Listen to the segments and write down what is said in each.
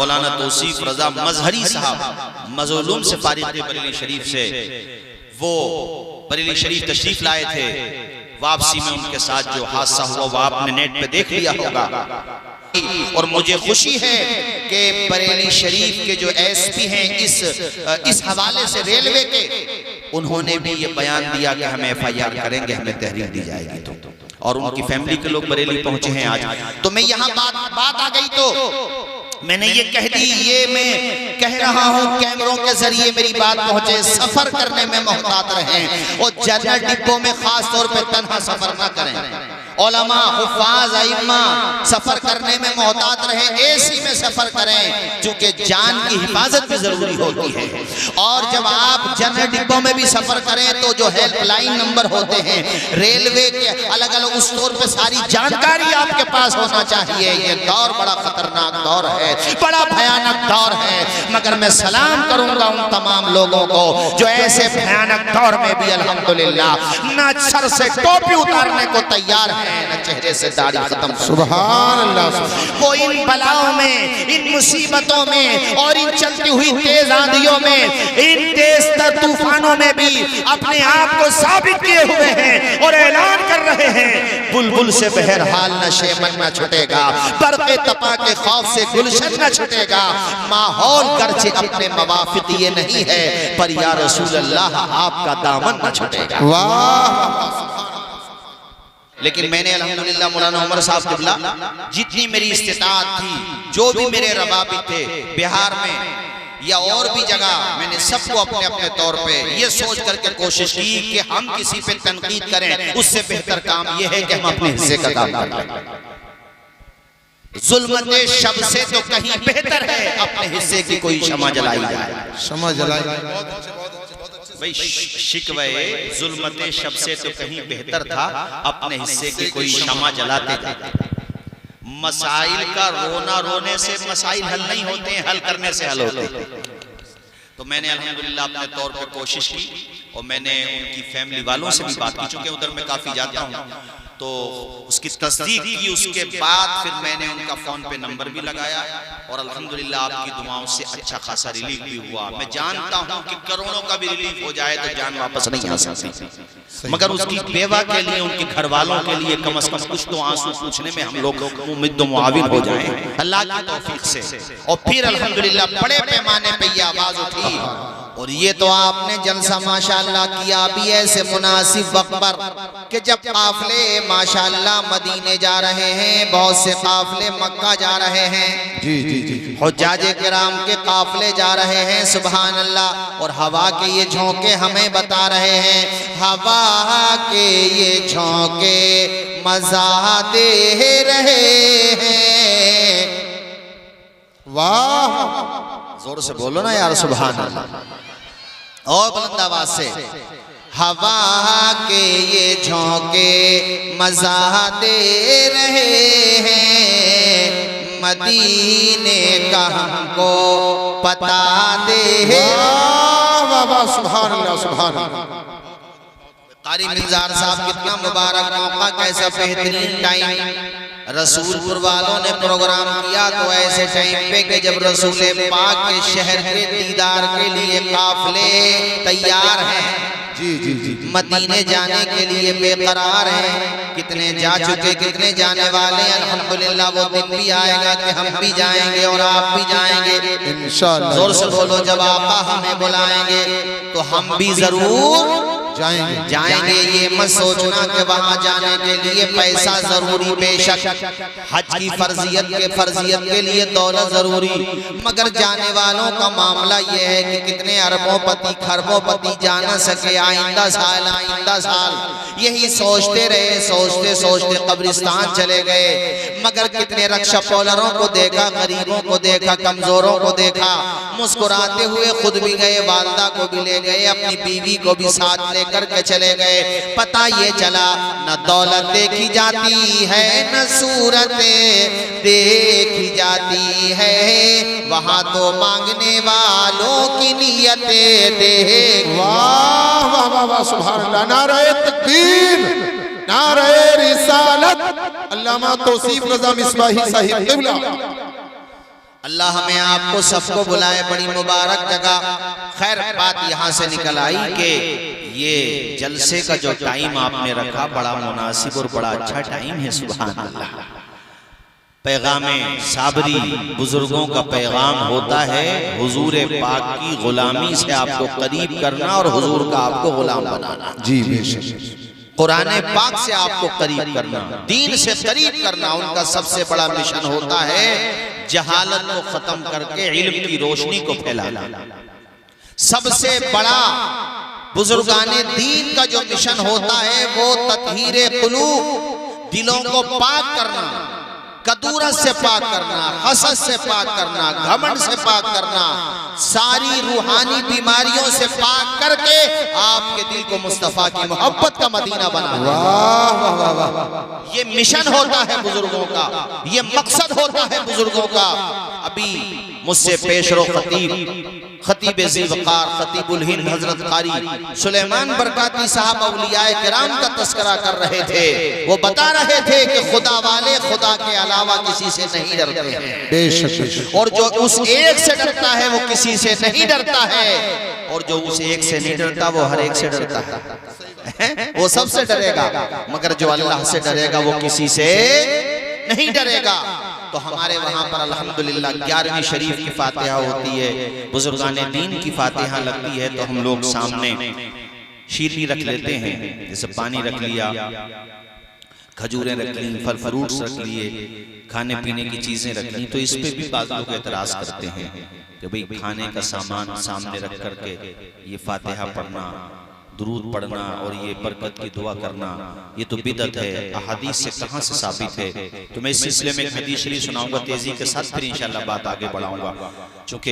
मौलाना तौसीफ रजा मजहरी साहब मज़लूम से फारिग थे बरेली शरीफ से, वो बरेली शरीफ तशरीफ लाए थे। वापसी में उनके साथ जो हादसा हुआ वो आपने नेट पे देख लिया होगा। और मुझे खुशी है कि बरेली शरीफ के जो एसपी हैं इस हवाले से रेलवे के, उन्होंने भी ये बयान दिया कि हम FIR करेंगे, हमें तहरीर दी जाएगी। तो और उनकी फैमिली के लोग बरेली पहुंचे हैं आज। तो मैं यहाँ बात आ गई तो मैंने ये कह दी, ये मैं कह रहा हूँ कैमरों के जरिए मेरी बात पहुंचे। सफर करने में मोहतात रहें और जनरल डिब्बों में खास तौर पे तन्हा सफर ना करें। उलमा, हुफ़ाज़, अइम्मा सफर करने में मोहतात रहें, AC में सफर करें, क्योंकि जान की हिफाजत भी जरूरी होती है। और जब आप जनरल डिब्बों में भी सफर करें तो जो हेल्पलाइन नंबर होते हैं रेलवे के अलग अलग, उस तौर पे सारी जानकारी आपके पास होना चाहिए। ये दौर बड़ा खतरनाक दौर है, बड़ा भयानक दौर है, मगर मैं सलाम करूंगा उन तमाम लोगों को जो ऐसे भयानक दौर में भी अल्हम्दुलिल्लाह न सर से टोपी उतारने को तैयार है, न चेहरे से दाढ़ी खत्म। सुभान अल्लाह। वो इन बलाओं में, इन मुसीबतों में और इन चलती हुई तेज आंधियों में, इन तेज तर तूफानों में भी अपने आप को साबित किए हुए हैं और ऐलान कर रहे हैं, बुलबुल से बहरहाल न शेमन न छुटेगा, बरक़े तपा के खौफ से गुलशन न छुटेगा। माहौल गर्चे अपने मवाफिक ये नहीं है, पर या रसूल अल्लाह आपका दामन न छुटेगा। वाह। लेकिन मैंने अल्हम्दुलिल्लाह मौलाना उमर साहब क़िबला जितनी मेरी इस्तिताअत थी, जो भी मेरे रबाबित थे बिहार में या और भी जगह, मैंने सबको अपने अपने तौर पे ये सोच करके कोशिश की कि हम किसी पे तनकीद करें उससे बेहतर काम ये है कि हम अपने हिस्से का काम करें। जुल्मते शब से तो कहीं बेहतर है अपने हिस्से की कोई शमा जलाई जाए। शमा जलाई भाई, शिकवे जुल्मते शब से तो कहीं बेहतर था अपने हिस्से की कोई शमा जलाते जाते। मसाइल का रोना रोने से मसाइल हल नहीं होते हैं, हल करने से हल होते हैं। तो मैंने अल्हम्दुलिल्लाह अपने तौर पे कोशिश की और मैंने उनकी फैमिली वालों से भी बात की, चूंकि उधर मैं काफ़ी जाता हूँ, तो उसकी तस्दीक की। उसके बाद फिर मैंने उनका फ़ोन पे नंबर भी लगाया और अल्हम्दुलिल्लाह आपकी दुआओं से अच्छा खासा रिलीफ भी हुआ। मैं जानता हूँ कि करोड़ों का भी रिलीफ हो जाए तो जान वापस नहीं आ सकती, मगर उसकी बेवा के लिए, उनके घर वालों के लिए कम से कम कुछ तो आंसू पूछने में हम लोग मुमिद मुआविन हो जाएं अल्लाह की तौफीक से। और फिर अल्हम्दुलिल्लाह बड़े पैमाने पे ये आवाज़ उठी और ये तो आपने जलसा माशाअल्लाह किया भी ऐसे मुनासिब वक्त पर कि जब काफले माशाअल्लाह मदीने जा रहे हैं, बहुत से काफले मक्का जा रहे हैं, जी जी जी, हुज्जाजे किराम के काफले जा रहे हैं, सुभान अल्लाह। और हवा के ये झोंके हमें बता रहे हैं, हवा के ये झोंके मजा दे रहे हैं। वाह, जोर से बोलो ना यार, सुभान अल्लाह। और बुलंद आवाज से, हवा के ये झोंके मजा दे रहे हैं, मदीने का हमको पता दे। वाह वाह, सुभान अल्लाह, सुभान अल्लाह। कारी मिर्जार साहब, कितना मुबारक मौका, कैसा बेहतरीन टाइम। रसूलपुर वालों ने प्रोग्राम किया तो ऐसे टाइम पे कि जब रसूल पाक के शहर के दीदार के लिए काफले तैयार हैं, जी जी जी, मदीने जाने के लिए बेकरार हैं। कितने जा चुके, कितने जाने वाले। अल्हम्दुलिल्लाह वो दिन भी आएगा कि हम भी जाएंगे और आप भी जाएंगे इंशाअल्लाह। जोर से बोलो, जब आका हमें बुलाएंगे तो हम भी जरूर जाएंगे। ये मत सोचना कि वहां जाने के लिए पैसा जरूरी, बेशक हज की फर्जियत के लिए दौलत जरूरी, मगर जाने वालों का मामला ये है कि कितने अरबोंपति खरबोंपति जा न सके। आइंदा साल यही सोचते रहे, सोचते सोचते कब्रिस्तान चले गए, मगर कितने रक्षा पॉलरों को देखा, गरीबों को देखा, कमजोरों को देखा, मुस्कुराते हुए खुद भी गए, वालदा को भी ले गए, अपनी बीवी को भी साथ लेकर के चले गए। पता ये चला न दौलत देखी जाती है, न सूरत देखी जाती है, वहां तो मांगने वालों की नियतें देख। वाह वाह वाह वाह, सुभान अल्लाह। नारे तकबीर, नारे रिसालत। अल्लामा तौसीफ रजा मिसबाही साहिब क़िबला अल्लाह हमें आपको सबको बुलाए बड़ी मुबारक जगह। खैर बात यहाँ से निकल आई कि ये जलसे का जो टाइम आपने रखा बड़ा मुनासिब और बड़ा अच्छा टाइम है। सुभान अल्लाह। पैगाम साबरी बुजुर्गों का पैगाम होता है हुजूर पाक की गुलामी से आपको करीब करना और हुजूर का आपको गुलाम बनाना। जी बेशक। कुरान पाक से आपको करीब करना, दीन से करीब करना उनका सबसे बड़ा मिशन होता है। जहालत को खत्म करके इल्म की रोशनी को फैलाना। सबसे बड़ा बुजुर्गाने दीन का जो मिशन होता है वो तत्हीरे कुलूब, दिलों को पाक करना, कदूरत से पाक करना, हसद से पाक करना, घमंड से पाक करना, सारी रूहानी बीमारियों से पाक करके आपके दिल को मुस्तफा की मोहब्बत का मदीना बनाना। वाह वाह वाह। ये मिशन होता है बुजुर्गों का, ये मकसद होता है बुजुर्गों का। अभी मुझसे पेशरो खतीब ज़ीवकार खतीबुल हिंद हजरत कारी सुलेमान बरकाती साहब औलियाए किराम का तस्करा कर रहे थे। वो बता रहे थे कि खुदा वाले खुदा के अलावा किसी से नहीं डरते हैं। बेशक। और जो उस एक से डरता है वो किसी से नहीं डरता है, और जो उस एक से नहीं डरता वो हर एक से डरता है। वो सबसे डरेगा, मगर जो अल्लाह से डरेगा वो किसी से नहीं डरेगा। तो हमारे वहाँ पर अल्हम्दुलिल्लाह 11वीं शरीफ की फातिहा होती है, बुजुर्गाने दीन की फातिहा लगती है। तो हम लोग सामने शीरी रख लेते हैं, जैसे पानी रख लिया, खजूरें रख ली, फल फ्रूट्स रख लिए, खाने पीने की चीजें रख ली। तो इस पे भी बाज़ लोग एतराज करते हैं कि भाई खाने का सामान सामने रख करके ये फातिहा पढ़ना, दुरूद पढ़ना और ये बरकत की दुआ करना, ये तो बिदअत है। अहादीस से कहाँ से साबित है? तो मैं इस सिलसिले में एक हदीस शरीफ सुनाऊंगा तेजी के साथ, फिर इंशाल्लाह बात आगे बढ़ाऊंगा। चूंकि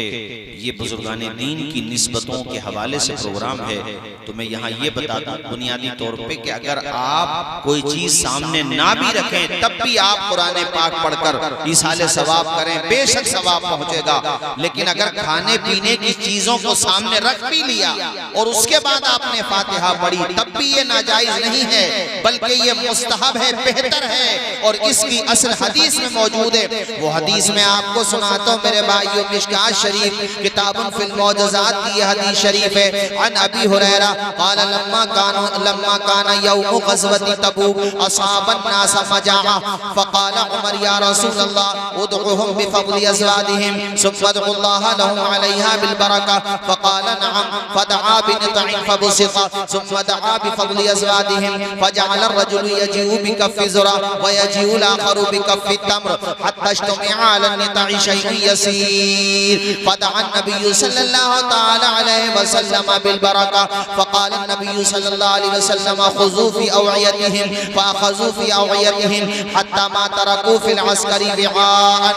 ये बुजुर्गाने दीन की निस्बतों के हवाले से प्रोग्राम है, तो मैं यहाँ ये बता दूं बुनियादी तौर पे कि अगर आप कोई चीज सामने ना भी रखें तब भी आप कुरान पाक पढ़कर इसाले सवाब करें, बेशक सवाब पहुंचेगा। लेकिन अगर खाने पीने की चीजों को सामने रख भी लिया और उसके बाद आपने फातिहा पढ़ी, तब भी ये नाजायज नहीं है, बल्कि ये मुस्तहब है, बेहतर है। और इसकी असल हदीस में मौजूद है। वो हदीस में आपको सुनाता हूं मेरे भाइयों। मिशकात शरीफ किताबुन फिल मौजज़ात की हदीस शरीफ है। अन अबी हुरैरा क़ाल लम्मा काना यौम ग़ज़वति तबूक असाबन नास मजाअ फ़क़ाल उमर या रसूल अल्लाह उदउहुम बिफ़ज़लि अज़वादिहिम सुम्मा उदउल्लाह लहुम अलैहा बिल बरका फ़क़ाल नअम फ़दआ बिनितइन फबुसिक़ा सुम्मा दआ बिफ़ज़लि अज़वादिहिम फ़जअल अर्रजुलु यजीउ बिकफ़्फ़ि ज़ुरा व यजीउ आख़रु बिकफ़्फ़ि तम्र हत्ता इज्तमअ अला निताइ शैउन यसीर फ़दअ नबी सल्लल्लाहु तआला अलैहि वसल्लम बिल बरका फ़क़ाल नबी सल्लल्लाहु अलैहि वसल्लम ख़ुज़ू फ़ी अवयतिहिम फ़अख़ज़ू फ़ी अवयतिहिम हत्ता मा तरकू फ़िल अस्करी विआअन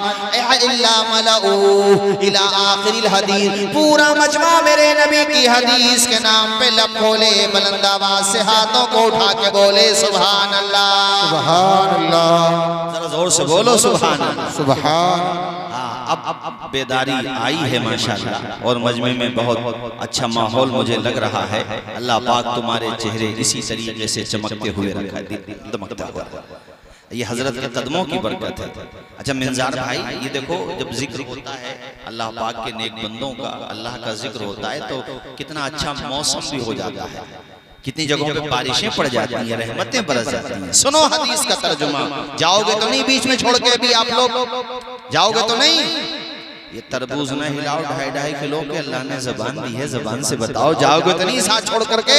इल्ला मलऊ इला आखिरिल हदीस। पूरा मजमा मेरे नबी की हदीस के नाम पे लब खोले, बुलंद आवाज से हाथों को उठा के बोले सुभान अल्लाह, सुभान अल्लाह। जरा जोर से बोलो सुभान अल्लाह, सुभान। अब बेदारी आई है माशाअल्लाह, और मजमे में बहुत अच्छा माहौल मुझे लग रहा है। अल्लाह पाक तुम्हारे चेहरे इसी तरीके से चमकते हुए रखा है, दमकता हुआ। ये हजरत के कदमों की बरकत है। अच्छा मिंजार भाई, ये देखो जब जिक्र होता है अल्लाह पाक के नेक बंदों का, अल्लाह का जिक्र होता है तो कितना अच्छा मौसम भी हो जाता है, कितनी जगहों पे बारिशें पड़ जाती हैं, रहमतें बरस जाती हैं। सुनो हदीस का तर्जुमा। जाओगे तो नहीं बीच में छोड़ के भी आप लोग जाओगे तो नहीं? ये तरबूज ना हिलाओ 2.5 किलो के, अल्लाह ने जबान दी है, जबान से बताओ जाओगे तो नहीं साथ छोड़ करके?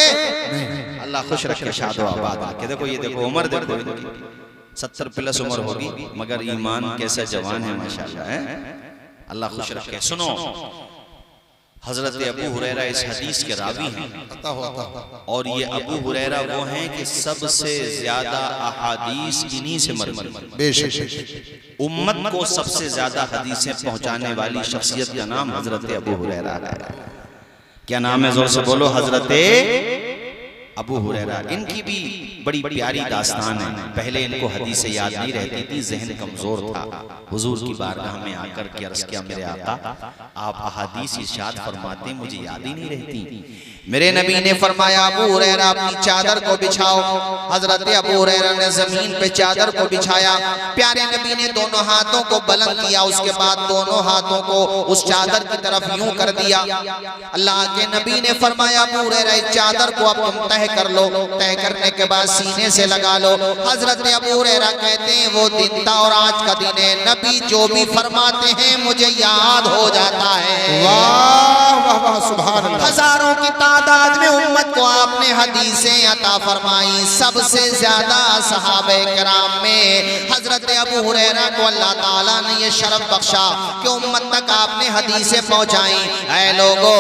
अल्लाह खुश रखे, शादो आबाद रखे। देखो ये देखो उम्र देखो, 70 प्लस उम्र होगी मगर ईमान कैसा जवान है माशाअल्लाह है। अल्लाह खुश रखे। सुनो हजरत अबू हुरैरा इस हदीस के रावी हैं, और ये अबू हुरैरा वो हैं कि सबसे ज्यादा अहादीस इन्हीं से मरवी। उम्मत को सबसे ज्यादा हदीसें पहुंचाने वाली शख्सियत का नाम हजरत अबू हुरैरा है। क्या नाम है? जोर से बोलो। हजरत अबू हुरैरा, इनकी भी बड़ी प्यारी दास्तान है। पहले इनको हदीसें याद नहीं रहती थी, ज़हन कमज़ोर था। हुजूर की बारगाह में आकर के अर्ज़ किया, मेरे आका आप अहादीस इरशाद फरमाते मुझे याद ही नहीं रहती। मेरे नबी ने फरमाया, अबू हुरैरा अपनी चादर को बिछाओ। हजरत अबू हुरैरा ने जमीन पे चादर को बिछाया। प्यारे नबी ने दोनों हाथों को बुलंद किया, उसके बाद दोनों हाथों को उस चादर की तरफ यूं कर दिया। अल्लाह के नबी ने फरमाया, अबू हुरैरा इस चादर को अब तुम तह कर लो, तह करने के बाद सीने से लगा लो। हजरत अबू हुरैरा कहते हैं वो दिन था और आज का दिन है, नबी जो भी फरमाते हैं मुझे याद हो जाता है। वाह वाह वाह, सुभान अल्लाह। हजारों की तादाद में उम्मत को आपने हदीसें अता फरमाई। सबसे ज्यादा सहाबे कराम में हजरत अबू हुरैरा को अल्लाह ताला ने ये शरफ बख्शा कि उम्मत तक आपने हदीसें पहुंचाई। ऐ लोगों,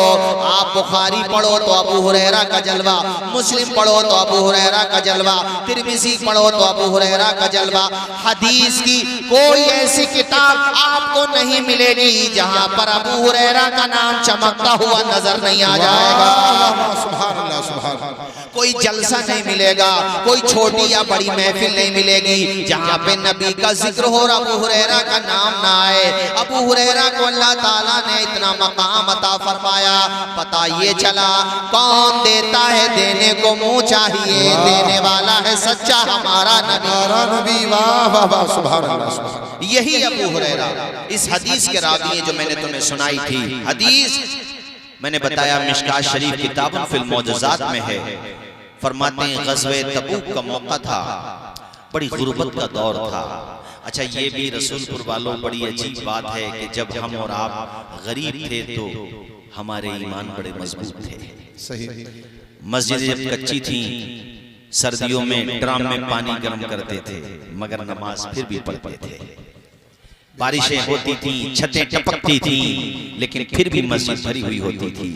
आप बुखारी पढ़ो तो अबू हुरैरा का जलवा, मुस्लिम पढ़ो तो अबू हुरैरा का जलवा, तिरमिज़ी पढ़ो तो अबू हुरैरा का जलवा। हदीस की कोई ऐसी किताब आपको नहीं मिलेगी जहां पर अबू हुरैरा का नाम चमकता हुआ नजर नहीं आ जाएगा। सुभान अल्लाह, सुभान अल्लाह। कोई जलसा नहीं मिलेगा, कोई छोटी या बड़ी महफिल नहीं मिलेगी जहाँ पे नबी का जिक्र हो और अबू हुरैरा का नाम ना आए। अबू हुरैरा को अल्लाह ताला ने इतना मकाम अता फरमाया, पता ये चला कौन देता है देने को मुंह चाहिए, देने वाला है सच्चा हमारा नबी। वाह वाह वाह, सुभान अल्लाह, सुभान अल्लाह। यही अबू हुरैरा इस हदीस के रावी जो मैंने तुम्हें सुनाई थी। हदीस मैंने बताया मिशकात शरीफ किताबुन फिल मौजज़ात में है। फरमाते हैं ग़ज़वे तबूक का मौका था, बड़ी गुर्बत का दौर था। अच्छा, ये भी रसूलपुर वालों बड़ी अजीब बात है कि जब हम और आप गरीब थे तो हमारे ईमान बड़े मजबूत थे। सही। मस्जिदें जब कच्ची थी, सर्दियों में ड्राम में पानी गर्म करते थे मगर नमाज फिर भी पढ़ते थे। बारिशें होती थी, छतें टपकती थी, लेकिन फिर भी मस्जिद भरी हुई होती थी।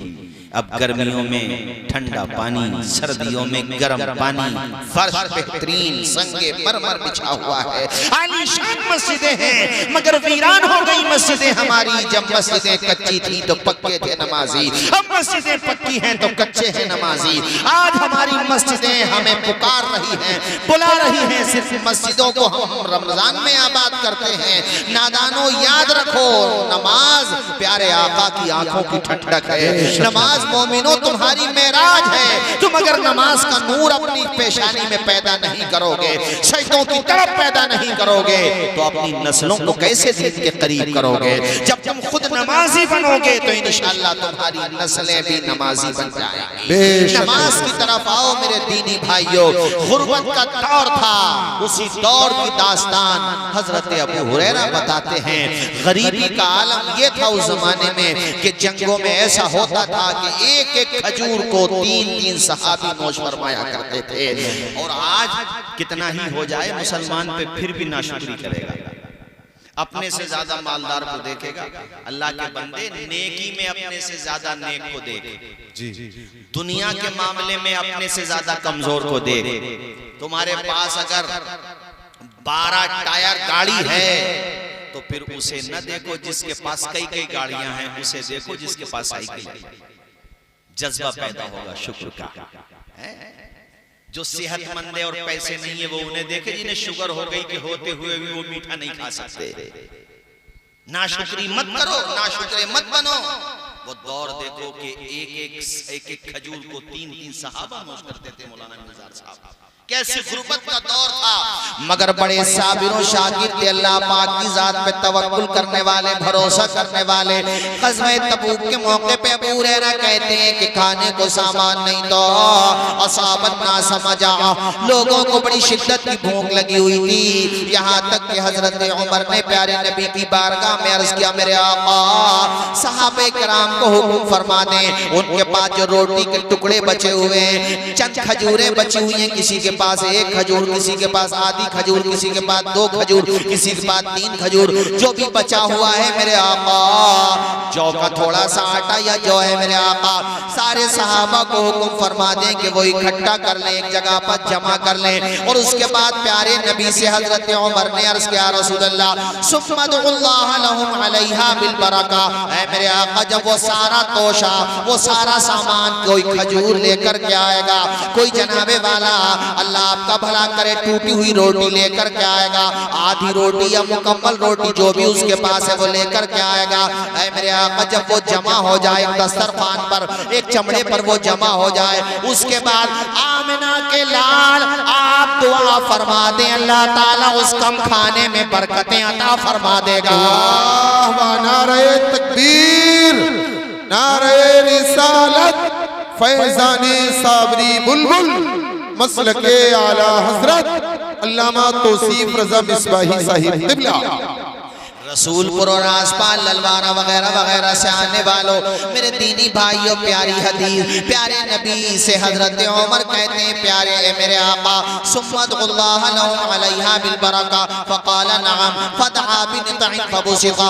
अब गर्मियों में ठंडा पानी, सर्दियों में गर्म पानी, फर्श बेहतरीन संगे मरमर बिछा हुआ है। आलीशान मस्जिदें हैं मगर वीरान हो गई मस्जिदें हमारी। जब मस्जिदें कच्ची थी तो पक्के थे नमाजी, अब मस्जिदें पक्की हैं तो कच्चे हैं नमाजी। आज हमारी मस्जिदें हमें पुकार रही हैं, बुला रही हैं। सिर्फ मस्जिदों को हम रमजान में आबाद करते हैं। नादानो याद रखो, नमाज प्यारे आका की आंखों की ठंडक है। नमाज मोमिनो तुम्हारी मेराज है। तुम अगर नमाज का नूर अपनी पेशानी में पैदा नहीं करोगे, सजदों की तरफ पैदा नहीं करोगे, तो अपनी नस्लों को कैसे दीन के करीब करोगे? जब तुम खुद नमाजी बनोगे तो इंशाअल्लाह तुम्हारी नस्लें भी नमाजी बन जाएंगी। नमाज की तरफ आओ मेरे दीनी भाइयों। गुर्बत का दौर था, उसी दौर की दास्तान हजरत अबू हुरैरा बताते हैं। गरीबी का आलम यह था उस जमाने में कि जंगों में ऐसा होता था कि एक एक खजूर को 3-3 सहाबी नोश फरमाया करते थे। और आज कितना ही हो जाए मुसलमान पे फिर भी नाशुक्री करेगा, अपने से ज्यादा मालदार को देखेगा। अल्लाह के बंदे नेकी में अपने से ज्यादा नेक को देख, दुनिया के मामले में अपने से ज्यादा कमजोर को देख। तुम्हारे पास अगर 12 टायर गाड़ी है तो फिर उसे न देखो जिसके पास कई कई गाड़ियां हैं, उसे देखो जिसके पास साइकिल है। जज्बा पैदा होगा शुक्र का। जो सेहतमंद है और पैसे नहीं है वो उन्हें देखे जिन्हें शुगर हो गई कि होते हुए भी वो मीठा नहीं खा सकते। नाशुक्री मत करो, नाशुक्रे मत बनो। वो दौर देखो कि एक एक खजूर को 3-3 सहाबा नोश करते थे। मौलाना निज़ार साहब, कैसी गुर्बत का दौर था मगर बड़े साबिरों शाकिर थे, अल्लाह पाक की जात पे तवक्कुल करने वाले, भरोसा करने वाले। ग़ज़वे तबूक के मौके पे अबू हुरैरा कहते हैं कि खाने को सामान नहीं तो असाबत ना समझा, लोगों को बड़ी शिद्दत की भूख लगी हुई थी। यहाँ तक कि हजरत उमर ने प्यारे नबी की बारगाह में अर्ज किया, मेरे आका सहाबे कराम को हुक्म फरमा दें, उनके पास जो रोटी के टुकड़े बचे हुए हैं, चंद खजूरें बची हुई हैं, किसी के पास 1 खजूर, किसी के पास आधी खजूर, किसी के पास 2 खजूर, किसी के पास 3 खजूर, जो भी बचा हुआ है मेरे आका जौ का थोड़ा सा आटा या जो है मेरे आका, सारे सहाबा को हुक्म फरमा दें कि वो इकट्ठा कर लें, एक जगह पर जमा कर लें। और उसके बाद प्यारे नबी से हजरत उमर ने अर्ज किया, रसूल अल्लाह सुम्मदुल्लाह लहुम अलैहा बिल बरका, ऐ मेरे आका जब वो सारा तोशा, वो सारा सामान, कोई खजूर लेकर के आएगा, कोई जनाबे वाला अल्लाह आपका भला करे टूटी हुई रोटी लेकर के आएगा, आधी रोटी या मुकम्मल रोटी जो भी उसके पास है वो लेकर के आएगा। ऐ मेरे आका जब वो जमा हो जाए दस्तरखान पर, एक चमड़े पर वो जमा हो जाए, उसके बाद आमिना के लाल आप दुआ फरमा दें, अल्लाह ताला उस कम खाने में बरकतें अता फरमा देगा। वाह वाह, नारे तकबीर, नारे रिसालत, फैजाने साबरी बुलबुल, मसलके आला हजरत अल्लामा तौसीफ रज़ा मिसबाही साहिब क़िबला। रसूलपुर और आसपास ललवारा वगैरह वगैरह से आने वालों मेरे दीनी भाइयों, प्यारी हदीस प्यारे नबी से हजरत उमर कहते हैं, प्यारे मेरे आका सुम्मदुल्लाह लहुम अलैहा बिल बरका फक़ाल नअम फदआ बिनितइन फबुसिqa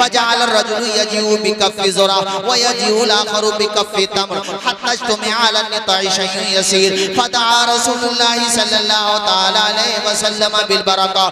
फजअल अर्रजुलु यजीउ बिकफ्फि ज़ुरा व यजीउ आखरु बिकफ्फि तम्र हत्ता इज्तमअ अला निताइ शैउन यसीर फदआ रसूलुल्लाह सल्लल्लाहु तआला अलैहि वसल्लम बिल बरका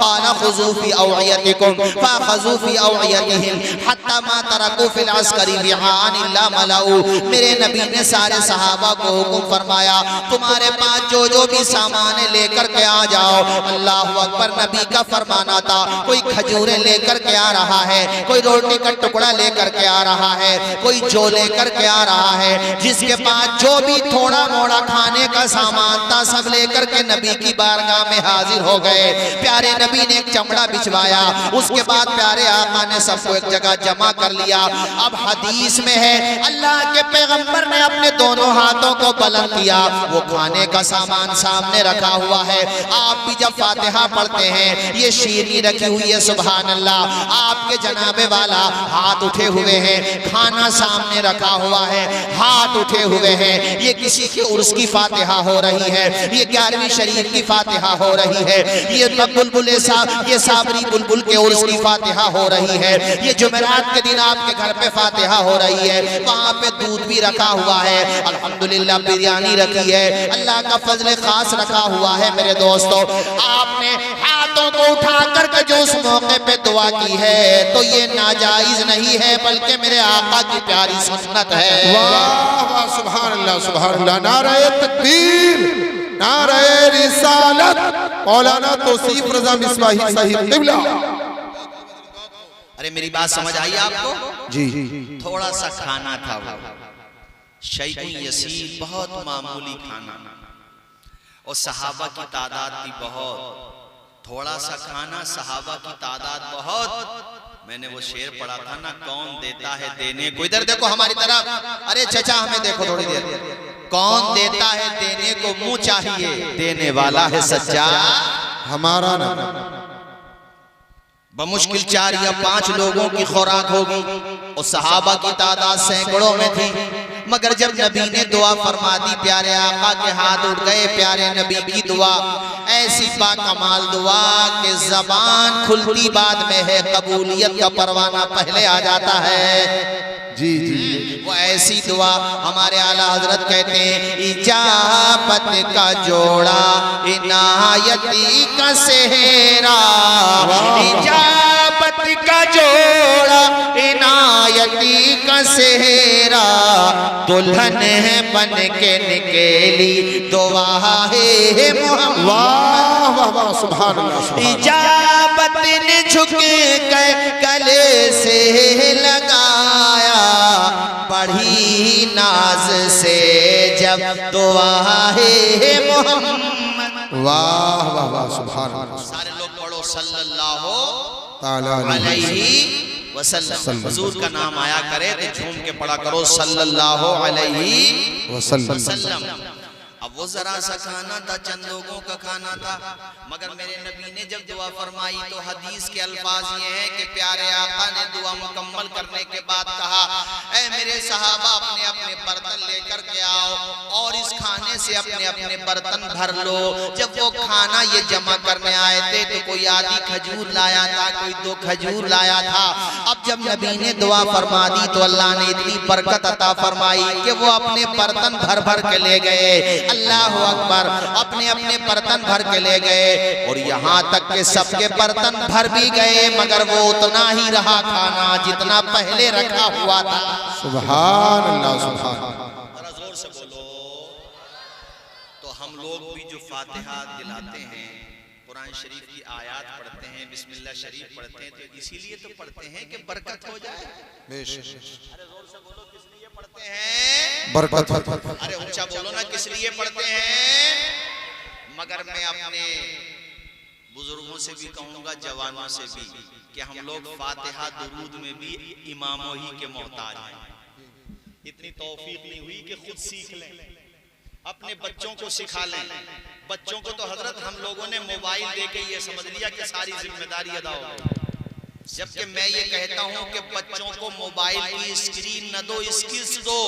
क़ाल ख़ुज़ू फ़ी अवइयतिकुम फ़अख़ज़ू फ़ी अवइयतिहिम हत्ता मा तरकू फ़िल अस्करी बिहान इल्ला मलाऊ। मेरे नबी ने सारे सहाबा को हुक्म फरमाया, तुम्हारे पास जो जो भी सामान है लेकर के आ जाओ। अल्लाहु अकबर, नबी का फरमाना था, कोई खजूरें लेकर के आ रहा है, कोई रोटी का टुकड़ा लेकर के आ रहा है, कोई जौ लेकर के आ रहा है, जिसके पास जो भी थोड़ा मोड़ा खाने का सामान था सब लेकर के नबी की बारगाह में हाजिर हो गए। प्यारे नबी ने एक चमड़ा बिछवाया, उसके बाद प्यारे आका ने सबको एक जगह जमा कर लिया। अब हदीस में है अल्लाह के पैगंबर ने अपने दोनों हाथों को बुलंद किया, वो खाने का सामान सामने रखा हुआ है। आप भी जब फातिहा पढ़ते हैं, ये शीरनी रखी हुई है, सुभान अल्लाह, आपके जनाबे वाला हाथ उठे हुए हैं, खाना सामने रखा हुआ है, हाथ उठे हुए हैं। ये किसी के उर्स की फातिहा हो रही है, ये 11वीं शरीफ की फातिहा हो रही है, ये बुलबुल ये साबरी बुलबुल के उर्स की फातिहा हो रही है, ये जुमेरात के दिन आपके घर पे फातिहा हो रही है। वहाँ पे दूध भी रखा हुआ है, अल्हम्दुलिल्लाह बिरयानी रखी है, अल्लाह का फजल खास रखा हुआ है। मेरे दोस्तों, आपने हाथों को उठा करके जो उस मौके पे दुआ की है तो ये नाजायज नहीं है, बल्कि मेरे आका की प्यारी सुन्नत है। वाह वाह, सुभान अल्लाह, सुभान अल्लाह, नारे तकबीर, नारे रिसालत, मौलाना तौसीफ रज़ा मिसबाही साहिब क़िबला। अरे मेरी बात समझ आई आपको? जी, थोड़ा सा खाना था वो, शैउन यसीर, बहुत मामूली खाना, और सहाबा की तादाद भी बहुत। थोड़ा सा खाना, सहाबा की तादाद बहुत। मैंने वो शेर पढ़ा था ना, कौन देता है देने को, इधर देखो हमारी तरफ, अरे चचा हमें देखो थोड़ी देर, कौन देता है देने को, मुंह चाहिए, देने वाला है सच्चा हमारा ना। बमुश्किल 4 या 5 लोगों की खुराक होगी, और सहाबा की तादाद सैकड़ों में थी। मगर जब नबी ने दुआ फरमा दी, प्यारे आका के हाथ उठ गए। प्यारे नबी की दुआ ऐसी बाकमाल दुआ कि जबान खुलती बाद में है, कबूलियत का परवाना पहले आ जाता है। जी जी, वो ऐसी दुआ हमारे आला हजरत कहते हैं, इजाबत का जोड़ा इनायती का सेहरा, इजाबत का जोड़ा इनायती का सेहरा, दुल्हन है बन के निकली दुआ है मोहम्मद। वाह वाह वाह, सुभान अल्लाह। इजाबत ने झुके गले से लगाया, पढ़ी नाज से जब दुआ है मोहम्मद। वाह वाह वाह, सुभान अल्लाह। सारे लोग पढ़ो सल्लल्लाहु ताला अलैहि वसल्लम। हुजूर का नाम आया करे तो झूम के पढ़ा करो सल्लल्लाहु अलैहि वसल्लम। अब अब वो जरा सा खाना था, चंद लोगों का खाना था, मगर मेरे नबी ने जब दुआ फरमाई तो हदीस के अल्फाज ये हैं कि प्यारे आका ने दुआ मुकम्मल करने के बाद कहा, ऐ मेरे सहाबा अपने अपने बर्तन लेकर के आओ और इस खाने से अपने अपने बर्तन भर लो। जब वो खाना ये जमा करने आए थे तो कोई आधी खजूर लाया था, कोई 2 खजूर लाया था। अब जब नबी ने दुआ फरमा दी तो अल्लाह ने इतनी बरकत अता फरमाई कि वो अपने बर्तन भर भर के ले गए। अल्लाह अकबर, अपने अपने बर्तन भर के ले गए और यहाँ तक के सबके बर्तन भर भी गए, मगर वो उतना ही रहा खाना जितना पहले रखा हुआ था। सुभान अल्लाह, सुभान। जरा जोर से बोलो। तो हम लोग भी जो फातिहा दिलाते हैं, कुरान शरीफ की आयत पढ़ते हैं, बिस्मिल्लाह शरीफ पढ़ते हैं, तो इसीलिए तो पढ़ते हैं कि बरकत हो जाए। अरे जोर से बोलो, किस लिए पढ़ते हैं? बरकत। अरे ऊंचा बोलो ना, किस लिए पढ़ते हैं? मगर मैं अपने बुजुर्गों से भी कहूंगा, जवानों से भी, कि हम लोग फातिहा दुरूद में भी इमामों ही के मोहताज हैं। इतनी तौफीक नहीं हुई कि खुद सीख लें, अपने बच्चों को सिखा लें। बच्चों को तो हजरत हम लोगों ने मोबाइल देके ये समझ लिया कि सारी जिम्मेदारी अदा हो गई, जबकि मैं ये कहता हूं कि बच्चों को मोबाइल की स्क्रीन न दो, स्किल्स दो।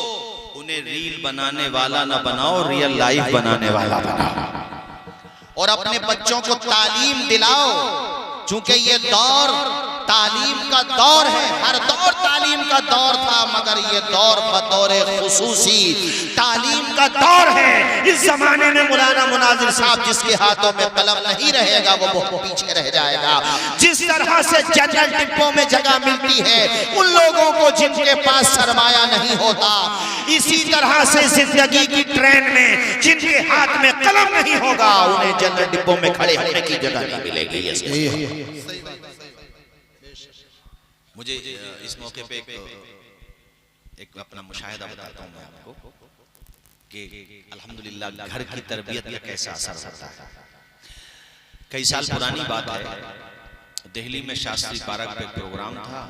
उन्हें रील बनाने वाला न बनाओ, रियल लाइफ बनाने वाला बनाओ। और अपने बच्चों को तालीम दिलाओ, चूंकि ये दौर तालीम का दौर है। हर दौर तालीम का दौर था, मगर ये दौर बतौर खुसूसी तालीम का दौर है। इस जमाने में मौलाना मुनाजिर साहब जिसके हाथों में कलम नहीं रहेगा वो बहुत पीछे रह जाएगा। जिस तरह से जनरल डिब्बों में जगह मिलती है उन लोगों को जिनके पास सरमाया नहीं होता, इसी तरह से जिंदगी की ट्रेन में जिनके हाथ में कलम नहीं होगा उन्हें जनरल डिब्बों में खड़े होने की जगह नहीं मिलेगी। मुझे इस मौके पे एक अपना मुशाहिदा बताता हूँ मैं आपको कि अल्हम्दुलिल्लाह घर की तरबियत का कैसा असर होता है। कई साल पुरानी बात है, दिल्ली में शास्त्री पार्क पे प्रोग्राम था,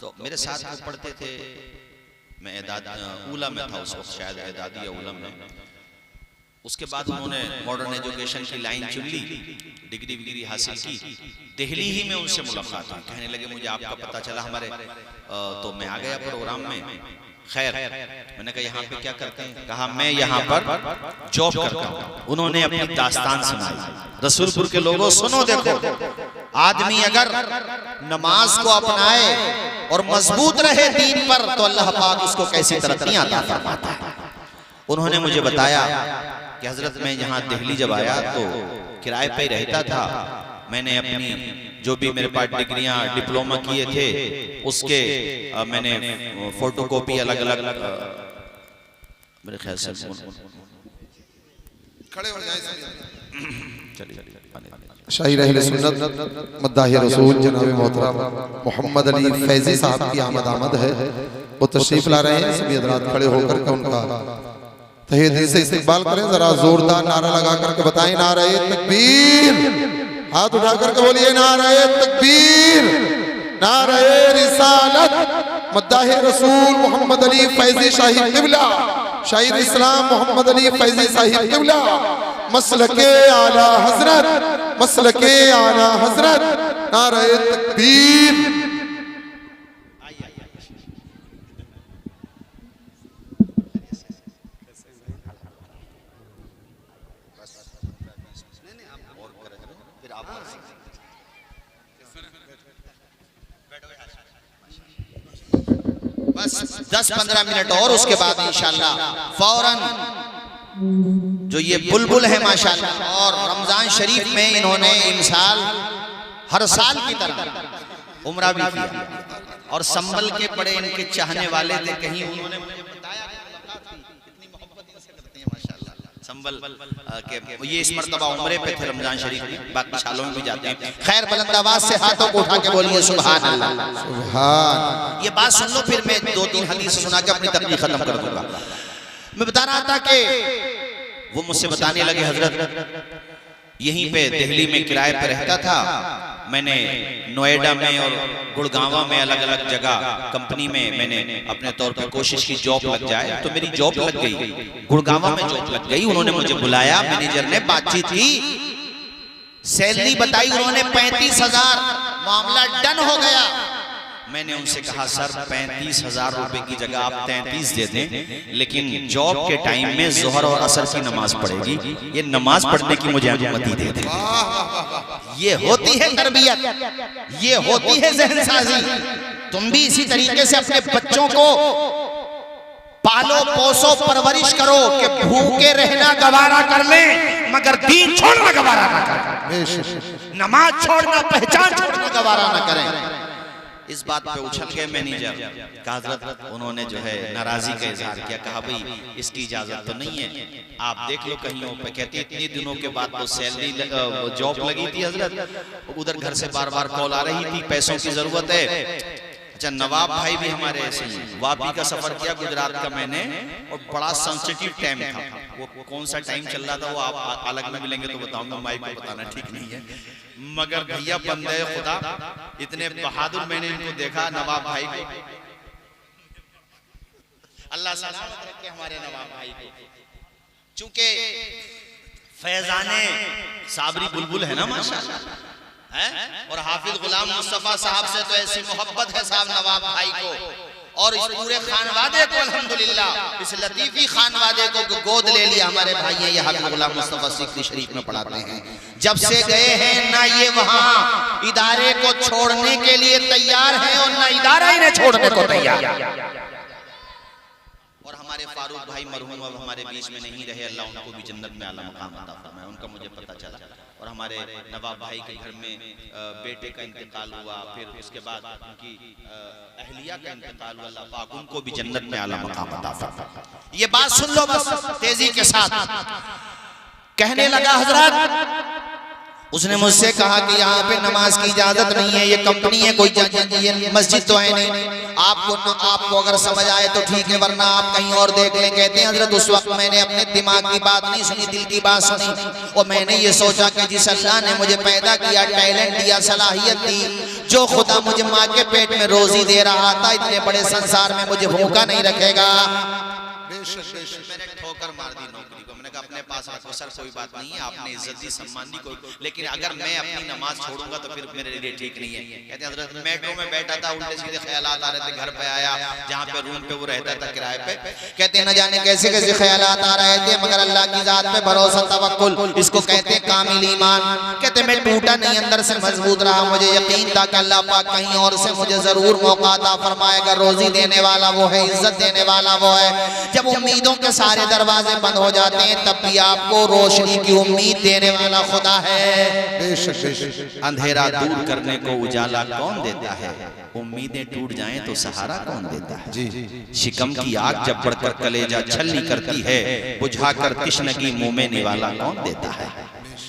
तो मेरे साथ वो पढ़ते थे, मैं ऊला में था उस वक्त, शायद एदादी या ऊला में। उसके बाद उन्होंने मॉडर्न एजुकेशन की लाइन चुन ली, डिग्री विग्री हासिल की। दिल्ली ही में उनसे मुलाकात हुई, कहने लगे मुझे आपका पता चला हमारे, तो मैं आ गया प्रोग्राम में। खैर, मैंने कहा यहाँ पे क्या करते हैं? कहा मैं यहाँ पर जॉब करता हूँ। उन्होंने अपनी दास्तान सुनाई। रसूलपुर के लोगों सुनो, देखो, आदमी अगर नमाज को अपनाए और मजबूत रहे दीन पर तो अल्लाह पाक उसको कैसी तरक्कियां अता फरमाता है। उन्होंने मुझे बताया कि हजरत मैं यहाँ दिल्ली जब आया तो किराए पे रहता था। मैंने अपनी जो भी मेरे पास डिग्रियां डिप्लोमा किए थे उसके मैंने फोटोकॉपी अलग अलग, मेरे ख्याल से खड़े हो जाए। शाहीर अहले सुन्नत मद्दाही रसूल जनाब मोहतरम मोहम्मद अली फैजी साहब की आमद है, वो तशरीफ ला रहे हैं। सभी हजरात खड़े होकर के उनका तहे दिल से इस्तकबाल करें। जरा जोरदार नारा लगा करके बताएं, नारे तकबीर। हाथ उठा करके बोलिए, नारे तकबीर, नारे रिसालत, मद्दाही रसूल मोहम्मद अली फैजी शाही क़िबला, शाहीर इस्लाम मोहम्मद अली फैजी शाही क़िबला, मसलके आला हजरत, मसलके आला हजरत, नारे तकबीर। बस 10-15 मिनट और उसके बाद इंशाल्लाह फौरन जो ये बुलबुल है माशाल्लाह, और रमजान शरीफ में इन्होंने इंसाल हर साल की तरह उम्रा भी किया और संभल के बड़े इनके चाहने वाले थे। कहीं उन्होंने मुझे बताया इतनी मोहब्बत इनसे करते हैं माशाल्लाह। संभल के ये इस मर्तबा उम्रे पे थे रमजान शरीफ में, बाकी सालों में भी जाते हैं। खैर, बुलंद आवाज से हाथों को उठा के बोलिए सुभान अल्लाह, सुभान। ये बात सुन लो, फिर मैं 2-3 हदीस सुना के अपनी तकरीर खत्म कर दूंगा। मैं बता रहा था कि वो मुझसे बताने लगे हजरत यहीं पे दिल्ली में किराए पे रहता था मैंने नोएडा में और गुड़गांव में अलग अलग जगह कंपनी में मैंने अपने तौर पर कोशिश की जॉब लग जाए, तो मेरी जॉब लग गई, गुड़गांव में जॉब लग गई। उन्होंने मुझे बुलाया, मैनेजर ने बातचीत की, सैलरी बताई, उन्होंने 35,000, मामला डन हो गया। मैंने उनसे कहा सर 35,000 रुपए की जगह आप 33 दे दें, लेकिन जॉब के टाइम में जोहर और असर की नमाज पढ़ेगी, ये नमाज पढ़ने की मुझे अनुमति दे दें। ये होती है तरबियत, ये होती है ज़हनसाज़ी। तुम भी इसी तरीके से अपने बच्चों को पालो पोसो परवरिश करो कि भूखे रहना गवारा कर ले मगर दीन छोड़ना गवारा ना करें, नमाज छोड़ना, पहचान छोड़ना गवारा ना करें। इस बात पे उछल गए मैनेजर का हजरत, उन्होंने जो है नाराजगी का इजहार किया, कहा भाई इसकी इजाजत तो नहीं है, आप देख लो कहीं पे। कहते इतने दिनों के बाद तो सैलरी जॉब लगी थी हजरत, उधर घर से बार बार कॉल आ रही थी, पैसों की जरूरत है। अच्छा, नवाब भाई भी हमारे ऐसे ही, वापी का सफर किया गुजरात का मैंने, और बड़ा सेंसिटिव टाइम था, वो कौन सा टाइम चल रहा था वो आप अलग में मिलेंगे तो बताऊंगा, माइक को बताना ठीक नहीं है, मगर भैया बंदे खुदा इतने बहादुर मैंने इनको देखा, नवाब भाई को, अल्लाह सलामत रखे हमारे नवाब भाई को, चूंकि फैजाने साबरी बुलबुल है ना माशाल्लाह, और हाफिज गुलाम मुस्तफा साहब से तो ऐसी मोहब्बत है साहब नवाब भाई को, और इस पूरे खानवादे को अल्हम्दुलिल्लाह, इस लतीफी खानवादे को गोद ले लिया हमारे भाई हैं। ये हाफिज गुलाम मुस्तफा सिक्री शरीफ में पढ़ाते हैं, जब से गए हैं ना ये वहां इदारे को छोड़ने के लिए तैयार है और ना इदारा इन्हें छोड़ने को तैयार। और हमारे फारूक भाई मरहूम अब हमारे बीच में नहीं रहे, अल्लाह उनको भी जन्नत में आला मकाम अता फरमाए, उनका मुझे पता चला। और हमारे नवाब भाई के घर में बेटे का इंतकाल हुआ, फिर उसके बाद उनकी अहलिया का इंतकाल हुआ, अल्लाह पाक उनको भी जन्नत में आला मकाम अता फरमाए। ये बात सुन लो बस तेजी के साथ। कहने लगा हजरत, उसने मुझसे कहा कि यहाँ पे नमाज की इजाजत नहीं है, ये कंपनी है, कोई मस्जिद तो है नहीं, आपको अगर समझ आए तो ठीक है, वरना आप कहीं और देख लें। कहते हैं हजरत उस वक्त मैंने अपने दिमाग की बात नहीं सुनी, दिल की बात सुनी, और मैंने ये सोचा कि जिस अल्लाह ने मुझे पैदा किया, टैलेंट दिया, सलाहियत दी, जो खुदा मुझे माँ के पेट में रोजी दे रहा था, इतने बड़े संसार में मुझे भूखा नहीं रखेगा। मैंने ठोकर मार दी नौकरी को, मैंने कहा अपने पास रखो सर, कोई बात नहीं है, आपने इज्जत दी, सम्मान दी, कोई, लेकिन अगर मैं अपनी नमाज छोड़ूंगा तो फिर मेरे लिए ठीक नहीं है। कहते हैं हजरत मेट्रो में बैठा था, उल्टे सीधे ख्यालात आ रहे थे, घर पे आया जहाँ पे रूम पे वो रहता था किराए पे, कहते हैं न जाने कैसे कैसे ख्यालात आ रहे थे, मगर अल्लाह की जात पे भरोसा, तवक्कुल, इसको कहते हैं कामिल ईमान। कहते मैं टूटा नहीं, अंदर से मजबूत रहा, मुझे यकीन था कि अल्लाह पाक कहीं और से मुझे जरूर मौका अता फरमाएगा, रोजी देने वाला वो है, इज्जत देने वाला वो है। जब उम्मीदों के सारे दरवाजे बंद हो जाते हैं तब भी आपको रोशनी की उम्मीद देने वाला खुदा है। अंधेरा दूर करने को उजाला कौन देता है, उम्मीदें टूट जाएं तो सहारा कौन देता है। जी शिकम की आग जब बढ़कर कलेजा छलनी करती है, बुझाकर तिश्नगी मुंह में निवाला कौन देता है।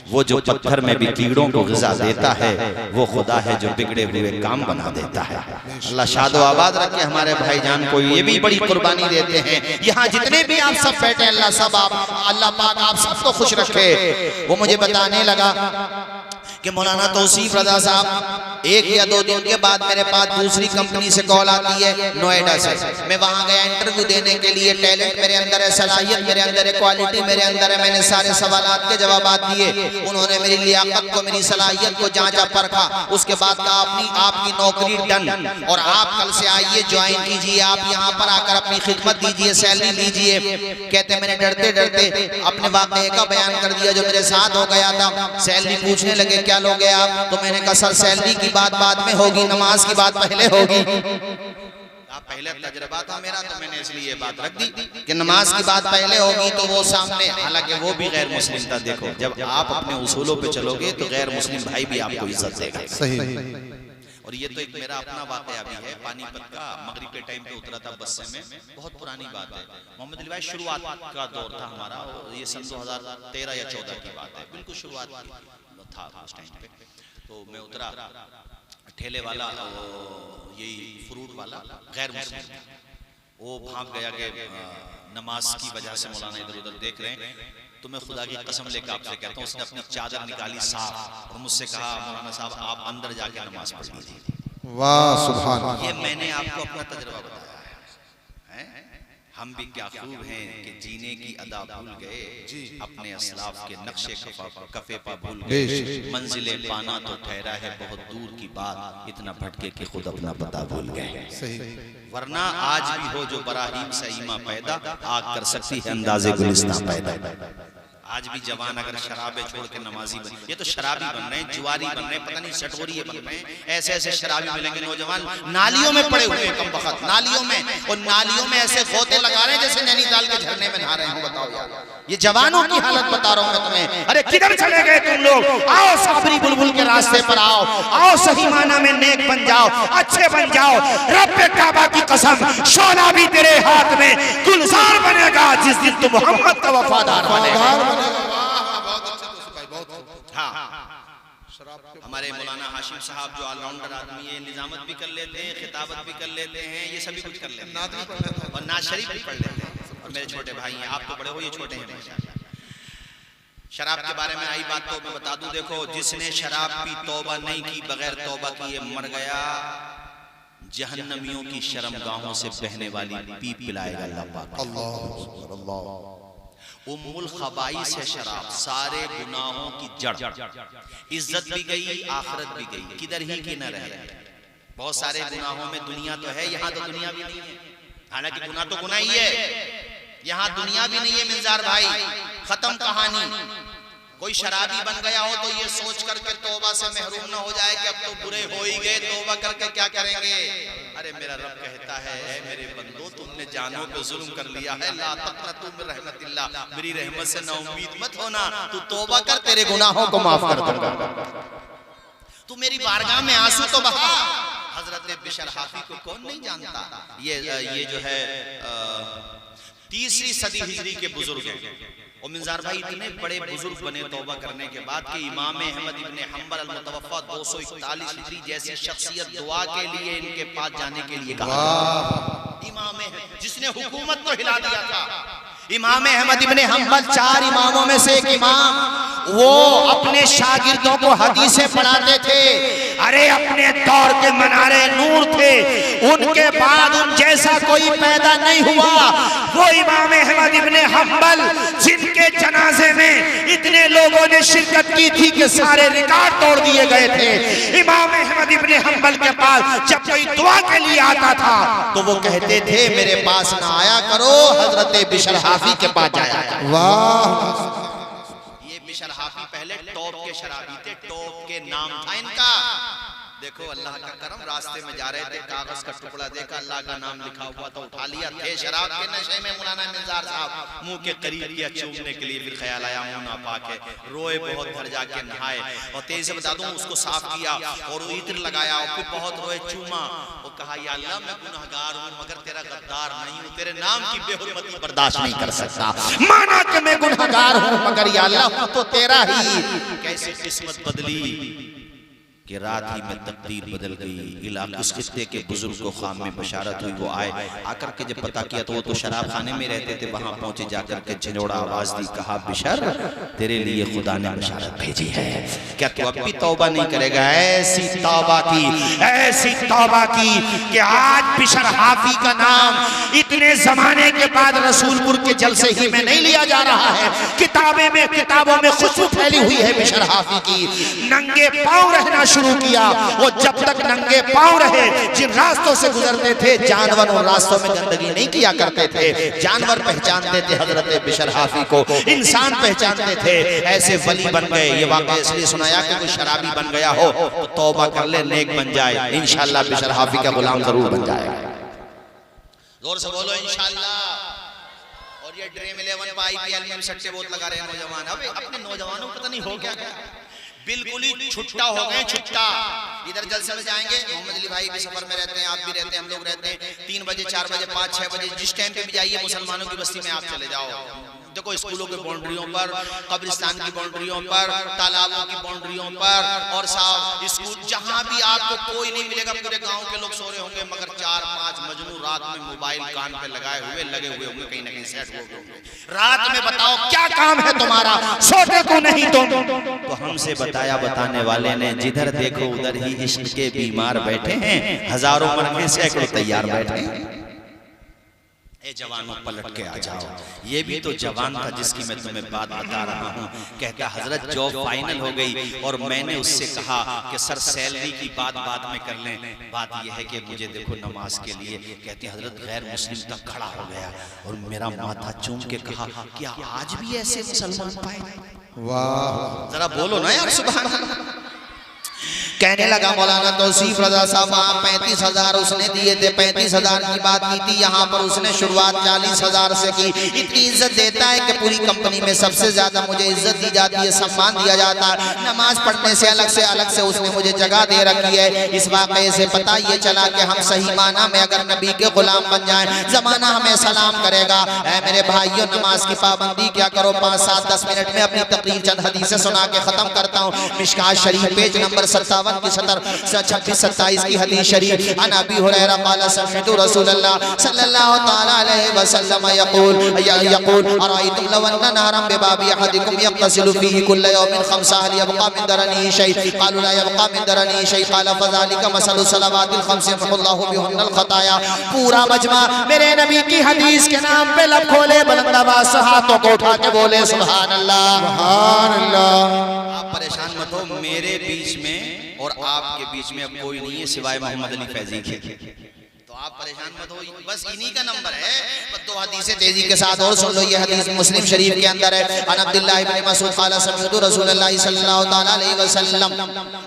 वो जो पत्थर में भी कीड़ों को ग़िज़ा देता है, वो खुदा है जो बिगड़े हुए काम बना देता है। अल्लाह शादो आबाद रखे हमारे भाईजान को, ये भी बड़ी कुर्बानी देते हैं। यहाँ जितने भी आप सब बैठे, अल्लाह सब आप, अल्लाह पाक आप सबको खुश रखे। वो मुझे बताने लगा कि मौलाना तौसीफ रज़ा साहब, 1 या 2 दिन के बाद मेरे पास दूसरी कंपनी से कॉल आती है नोएडा से। मैं वहाँ गया इंटरव्यू देने के लिए, टैलेंट मेरे अंदर है, सलाहियत मेरे अंदर है, क्वालिटी मेरे अंदर है, मैंने सारे सवालात के जवाब दिए। उन्होंने मेरी लियाकत को, मेरी सलाहियत को जांचा परखा, उसके बाद कहा आपकी नौकरी डन, और आप कल से आइए, ज्वाइन कीजिए, आप यहाँ पर आकर अपनी खिदमत दीजिए, सैलरी लीजिए। कहते मैंने डरते डरते अपने वाक़े का बयान कर दिया जो मेरे साथ हो गया था। सैलरी पूछने लगे क्या लोगे आप, तो मैंने कहा सर सैलरी की बात बाद में होगी, नमाज की बात पहले होगी। पहले तजर्बा था मेरा, तो मैंने इसलिए बात रख दी कि नमाज की बात पहले होगी। तो वो सामने, हालांकि वो भी गैर मुस्लिम था। देखो जब आप अपने उसूलों पे चलोगे तो गैर मुस्लिम भाई भी आपको इज्जत देगा। सही। और ये तो एक मेरा अपना वाकया भी है, पानीपत का, मगरिब के टाइम पे उतरा था बस में, बहुत पुरानी बात है। मोहम्मद अली भाई शुरुआत का दौर था हमारा, ये सन 2013 या 14 की बात है, बिल्कुल शुरुआत था उस टाइम पे। तो मैं उतरा, ठेले वाला, यही फ्रूट वाला गैर मुस्लिम, वो भाग गया कि नमाज की वजह से मौलाना इधर उधर देख रहे हैं। तो मैं खुदा की कसम लेकर आपसे कहता हूँ, उसने अपनी चादर निकाली साफ और मुझसे कहा मौलाना साहब आप अंदर जाके नमाज पढ़ लीजिए। वाह सुभान अल्लाह। ये मैंने आपको अपना तजुर्बा बताया है। हम भी क्या खूब हैं कि जीने की अदा भूल गए, अपने असलाफ के नक्शे कफे पर भूल गए। मंजिले पाना तो ठहरा है बहुत दूर की बात, इतना भटके कि खुद अपना पता भूल गए। वरना आज भी हो जो बराहीम सईमा पैदा, आग कर सकती है अंदाजे गुलिस्तां पैदा। आज भी जवान अगर शराबे छोड़ के नमाजी बन, ये तो शराबी बन रहे हैं, जुआरी बन रहे हैं, पता नहीं सटोरिये बन रहे हैं। ऐसे ऐसे शराबी मिलेंगे नौजवान नालियों में पड़े हुए कम वक्त, नालियों में, और नालियों में ऐसे गोते लगा रहे हैं जैसे नैनीताल के झरने में नहा रहे हो। बताओ यार, ये जवानों की हालत बता रहा हूं मैं तुम्हें। अरे किधर चले गए तुम लोग? आओ साबरी बुलबुल के रास्ते पर आओ, आओ सही माना में नेक बन जाओ, अच्छे बन जाओ। रब काबा की कसम, शोला भी तेरे हाथ में गुलजार बनेगा जिस दिन तुम मोहम्मद का वफादार बनेगा। हमारे मौलाना हाशिम साहब जो ऑलराउंडर आदमी है, निजामत भी कर लेते हैं, खिताबत भी कर लेते हैं, ये सभी कुछ कर लेते हैं, और नाज शरीफ भी पढ़ लेते हैं। और मेरे छोटे भाई हैं, आप तो बड़े हो, ये छोटे हैं। शराब के बारे में आई बात तो मैं बता दूं, देखो जिसने शराब पी तौबा नहीं की, बगैर तौबा किए मर गया, जहन्नमियों की शर्मगाहों से बहने वाली पीप पिलाएगा अल्लाह पाक। अल्लाह उम्मुल खबाइस है शराब, सारे गुनाहों की जड़। इज्जत भी गई, आखिरत भी गई, किधर ही की न रह गए। बहुत सारे गुनाहों में दुनिया तो है, यहाँ तो दुनिया भी नहीं है। हालांकि गुनाह तो गुनाह ही है, यहाँ दुनिया भी नहीं है। मिंजार भाई, खत्म कहानी। कोई शराबी बन गया हो तो ये सोच करके तौबा से महरूम ना हो जाए कि अब तो बुरे हो ही गए, तौबा करके क्या करेंगे। अरे मेरा रब कहता है, ऐ मेरे बंदो तुमने जानों पे जुल्म कर लिया है, ला तक़नतू मिन रहमतिल्लाह, मेरी रहमत से नाउम्मीद मत होना, तू तौबा कर, तेरे गुनाहों को माफ कर दूंगा। तू मेरी बारगाह में आंसू तो बहा। हजरत बिशर हाफी को कौन नहीं जानता, ये जो है 3री सदी हिजरी के बुजुर्ग हैं। और मिंजार भाई इतने बड़े बुजुर्ग बने तौबा करने के बाद कि इमाम अहमद इब्ने हंबल अल-मुतवफ़्फ़ा 241 हिजरी जैसी शख्सियत दुआ के लिए इनके पास जाने के लिए कहा। इमाम जिसने हुकूमत को हिला दिया था, इमाम अहमद इब्ने हंबल 4 इमामों में से एक इमाम, वो अपने शागिर्दों को हदीसें पढ़ाते थे। अरे अपने दौर के मनारे नूर थे, उनके बाद उन जैसा कोई पैदा नहीं हुआ। वो इमाम अहमद इब्ने हंबल जिनके जनाजे में इतने लोगों ने शिरकत की थी कि सारे रिकॉर्ड तोड़ दिए गए थे। इमाम अहमद इब्ने हंबल के पास जब कोई दुआ के लिए आता था तो वो कहते थे मेरे पास ना आया करो, हजरत बिशर हाफी के पास जाया करो। वाह, ये बिशर हाफी पहले टॉप के शराबी थे, टॉप के नाम था इनका। देखो अल्लाह का करम, रास्ते में जा रहे थे, कागज का टुकड़ा देखा, अल्लाह का नाम लिखा हुआ था, उठा लिया। थे शराब के नशे में। मौलाना मिंजार साहब मुंह के करीब किया चूमने के लिए, फिर ख्याल आया मुंह नापाक है, रोए बहुत, घर जाके नहाए, और तेज से बता दूं उसको साफ किया और इत्र लगाया, और फिर बहुत रोए, चूमा, और कहा या अल्लाह मैं गुनहगार हूं मगर तेरा गद्दार नहीं हूं, तेरे नाम की बेहुरमती बर्दाश्त नहीं कर सकता। माना कि मैं गुनहगार हूं मगर या अल्लाह तो तेरा ही। कैसी किस्मत बदली कि रात ही में तकदीर बदल गई। इलाके उस खित्ते के बुजुर्ग को ख्वाब में बशारत हुई, वो आए, आकर के जब पता किया तो वो तो शराब खाने में रहते थे। वहां पहुंचे, जाकर के झंझोड़ा आवाज दी, कहा बिशर तेरे लिए खुदा ने बशारत भेजी है, क्या तू अब भी तौबा नहीं करेगा? ऐसी तौबा की कि आज बिशर हाफी का नाम इतने जमाने के बाद रसूलपुर के जलसे ही में नहीं लिया जा रहा है, किताबों में खुशबू फैली हुई है बिशर हाफी की। नंगे पांव रहना शुरू किया, वो जब तक नंगे पांव रहे, जिन रास्तों से गुजरते थे जानवर उन रास्तों में गंदगी नहीं किया करते थे। जानवर पहचानते थे हजरत बिशर हाफी को, इंसान पहचानते थे। ऐसे वली बन गए। ये वाकया इसलिए सुनाया कि कोई शराबी बन गया हो तो तौबा कर ले, नेक बन जाए, इंशाअल्लाह बिशर हाफी का गुलाम जरूर बन जाएगा। जोर से बोलो इंशाअल्लाह। और ये ड्रीम 11 पर IPL में सट्टे बहुत लगा रहे हैं नौजवान। अबे अपने नौजवानों को पता नहीं हो क्या बिल्कुल ही छुट्टा हो गए, छुट्टा। इधर जलसे में जाएंगे, मोहम्मद अली भाई भी सफर में रहते हैं, आप भी रहते हैं, हम लोग रहते हैं। 3 बजे, 4 बजे, 5, 6 बजे, जिस टाइम पे भी जाइए मुसलमानों की बस्ती में आप चले जाओ, देखो स्कूलों की बाउंड्रियों पर, कब्रिस्तान की बाउंड्रियों पर, तालाबों की बाउंड्रियों पर, और साहब स्कूल जहां भी आपको कोई नहीं मिलेगा, पूरे गांव के लोग सो रहे होंगे, मगर 4-5 मजनू रात में मोबाइल कान पे लगाए हुए लगे हुए होंगे, कहीं ना कहीं सेट हो गए होंगे। रात में बताओ क्या काम है तुम्हारा, सोते को नहीं तुम। तो हमसे बताया बताने वाले ने, जिधर देखो उधर ही इश्क के बीमार बैठे हैं, हजारों मरने सैकड़ों तैयार बैठे हैं। ए जवानों पलट के आ जाओ। ये भी तो जवान था जिसकी मैं तुम्हें बात बता रहा हूँ। कहता हजरत जॉब फाइनल हो गई और मैंने उससे कहा कि सर सैलरी की बात बाद में कर लें, बात यह है कि मुझे देखो नमाज के लिए। कहती हजरत गैर मुस्लिम तक खड़ा हो गया और मेरा माथा चूम के कहा क्या आज भी ऐसे मुसलमान पाए? वाह, जरा बोलो ना यार सुभान अल्लाह। कहने लगा मौलाना तौसीफ रजा साहब 35,000 उसने दिए थे, 35,000 की बात की थी, यहाँ पर उसने शुरुआत 40,000 से की। इतनी इज्जत देता है कि पूरी कंपनी में सबसे ज्यादा मुझे इज्जत दी जाती है, सम्मान दिया जाता है। नमाज पढ़ने से अलग से उसने मुझे जगह दे रखी है। इस वाक़े से पता ये चला कि हम सही माना में अगर नबी के गुलाम बन जाए, जमाना हमें सलाम करेगा। मेरे भाइयों, नमाज की पाबंदी क्या करो, 5-7-10 मिनट में अपनी तकरीर चंद हदीसें सुना के खत्म करता हूँ। मिशकात शरीफ पेज नंबर 57 की 26-27 की हदीस शरीफ। अन अबी हुरैरा क़ाल समिअतु रसूलल्लाह सल्लल्लाहु तआला अलैहि वसल्लम यक़ूल अरायतुम लव अन्ना नहरन बिबाबि अहदिकुम यग़्तसिलु फीहि कुल्ल यौमिन ख़म्सा हल यबक़ा मिन दरनिही शै? क़ालू ला यबक़ा मिन दरनिही शै। क़ाल फ़ज़ालिका मसलु सलवातिल ख़म्स यमहुल्लाहु बिहुन्नल ख़ताया। पूरा मजमा मेरे नबी की हदीस के नाम पे लब खोले, बुलंद आवाज़ से हाथों को उठा के बोले सुभान अल्लाह, सुभान अल्लाह। आप परेशान मत हो, मेरे बीच में और आपके बीच में अब कोई नहीं है सिवाय मोहम्मद अली फैजी के। तो आप परेशान मत हो, बस इन्हीं का नंबर है। दो हदीसें तेजी के साथ और सुन लो। ये हदीस मुस्लिम शरीफ के अंदर है। अन अब्दुल्लाह इब्न मसऊद क़ाल समिअतु रसूलल्लाह सल्लल्लाहु तआला अलैहि वसल्लम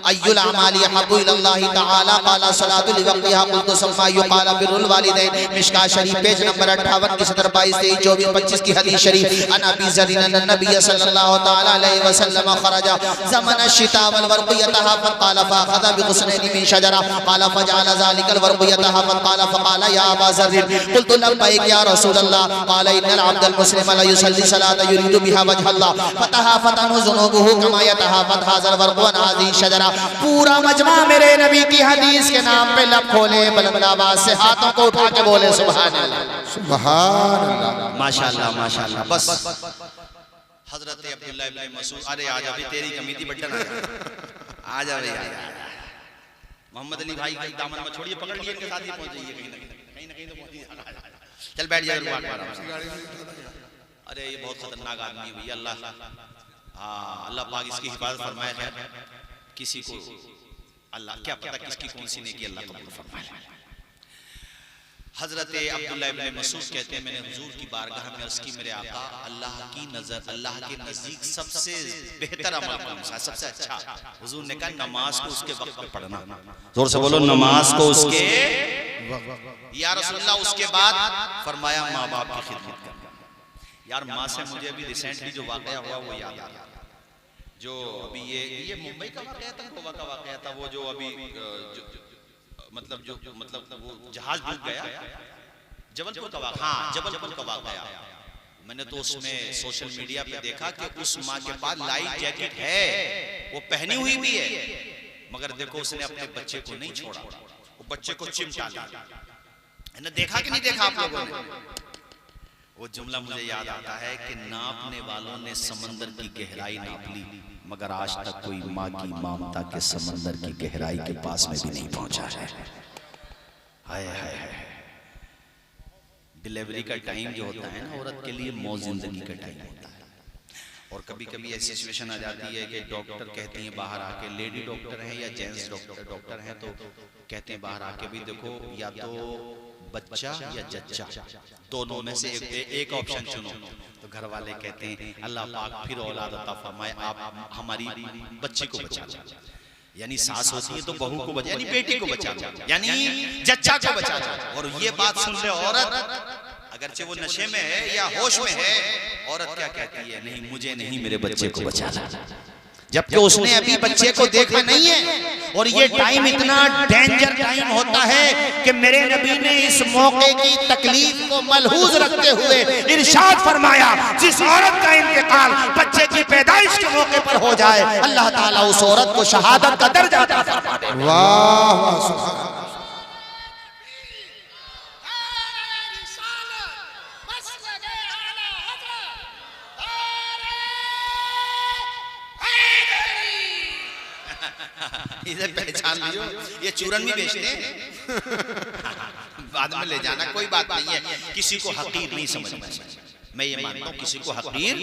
अय्युल अमाली अहब्बु इलल्लाहि तआला क़ाल सलातु लिवक्तिहा क़ुल्तु सम्मा युक़ाल बिरुल वालिदैन। मिशकात शरीफ पेज नंबर 58 की 17, 22, 23, 24, 25 की हदीस शरीफ। अन अबी ज़र अन नबी सल्लल्लाहु तआला अलैहि वसल्लम खरजा ज़मन अश-शिता वल वर्क़ु यतहाफ़त क़ाल फ़अख़ज़ बिग़ुस्नैनि मिन शजरा क़ाल फ़जअल ज़ालिकल वर्क़ु यतहाफ़त क़ाल फ़क़ाल या अबा ज़र क़ुल्तु लब्बैक या रसूलल्लाह क़ाल इन्नल अब्दल मुस्लिम ला युसल्ली सलाता युरीदु बिहा वजहल्लाह फ़तहाफ़त अन्हु ज़ुनूबुहु कमा यतहाफ़त हाज़ल वर्क़ु अन हाज़िही शजरा। पूरा मजमा मेरे नबी की हदीस के नाम पे लब खोले, बुलंद आवाज़ से हाथों को उठा के बोले सुभान अल्लाह, सुभान अल्लाह, माशाअल्लाह माशाअल्लाह। बस हज़रत अब्दुल्लाह इब्न मसऊद, अरे आजा भाई तेरी कमी थी बटन आजा भाई आजा। मोहम्मद अली भाई के दामन में छोड़िए, पकड़ लिए, इनके साथ ही पहुंच जाइए, कहीं ना कहीं तो पहुंच जाइए। चल बैठ जाइए। अरे ये बहुत खतरनाक आदमी है भैया, अल्लाह हाँ अल्लाह पाक इसकी हिफाजत फरमाए। खैर किसी को अल्लाह क्या पता किसकी कौन सी नेकी अल्लाह कबूल फरमाए। हजरत अब्दुल्लाह इब्न मसऊद कहते हैं मैंने हुजूर की बारगाह में अर्ज़ की, मेरे आका अल्लाह की नजर, अल्लाह के नजदीक सबसे बेहतर अमल कौन सा, सबसे अच्छा? हुजूर ने कहा नमाज को उसके वक्त पे पढ़ना। जोर से बोलो, नमाज को उसके। या रसूलल्लाह उसके बाद फरमाया माँ बाप की खिदमत करना। यार माँ से मुझे अभी रिसेंटली जो वाकया हुआ वो याद आ गया। जो अभी ये मुंबई का वाकया था, गोवा का वाकया था, वो जो अभी मतलब वो जहाज डूब गया, जबलपुर का वाकया। हाँ जबलपुर का वाकया। मैंने तो उसमें सोशल मीडिया पे देखा कि उस माँ के पास लाइफ जैकेट है, वो पहनी हुई भी है, मगर देखो उसने अपने बच्चे को नहीं छोड़ा, वो बच्चे को चिमटा लिया। मैंने देखा कि नहीं देखा आप लोगों ने? वो जुमला मुझे याद आता है कि नापने वालों ने समंदर की गहराई नाप ली, मगर आज तक कोई माँ की ममता के समंदर की गहराई के पास में भी नहीं पहुंचा है। हाय हाय हाय। डिलीवरी का टाइम जो होता है ना औरत के लिए मौत जिंदगी का टाइम होता है। और कभी कभी ऐसी सिचुएशन आ जाती है कि डॉक्टर कहती हैं बाहर आके, लेडी डॉक्टर हैं या जेंट्स डॉक्टर हैं, तो कहते हैं बाहर आके भी देखो या तो बच्चा या जच्चा, दोनों में से एक ऑप्शन चुनो। तो घर वाले कहते हैं अल्लाह पाक फिर औलाद अता फरमाए, आप हमारी बच्ची को बचा लो। यानी सास होती है तो बहू को बचा, यानी बेटी को बचा लो, यानी जच्चा को बचा लो। और ये बात सुन ले औरत, अगरचे वो नशे में है या होश में है, औरत क्या कहती है? नहीं मुझे नहीं, मेरे बच्चे को बचा लो। जबकि उसने अभी बच्चे को देखा नहीं है। और ये टाइम इतना डेंजर टाइम होता है कि मेरे नबी ने इस मौके की तकलीफ को मलहूज रखते हुए इरशाद फरमाया, जिस औरत का इंतकाल बच्चे की पैदाइश के मौके पर हो जाए, अल्लाह ताला उस औरत को शहादत का दर्जा अता फरमा दे। वाह वाह सुभान इसे पहचान लियो, ये चूरन भी बेचते हैं बाद में ले जाना, कोई बात नहीं है। किसी को हकीर नहीं समझना चाहिए, मैं ये मानता हूँ किसी को हकीर,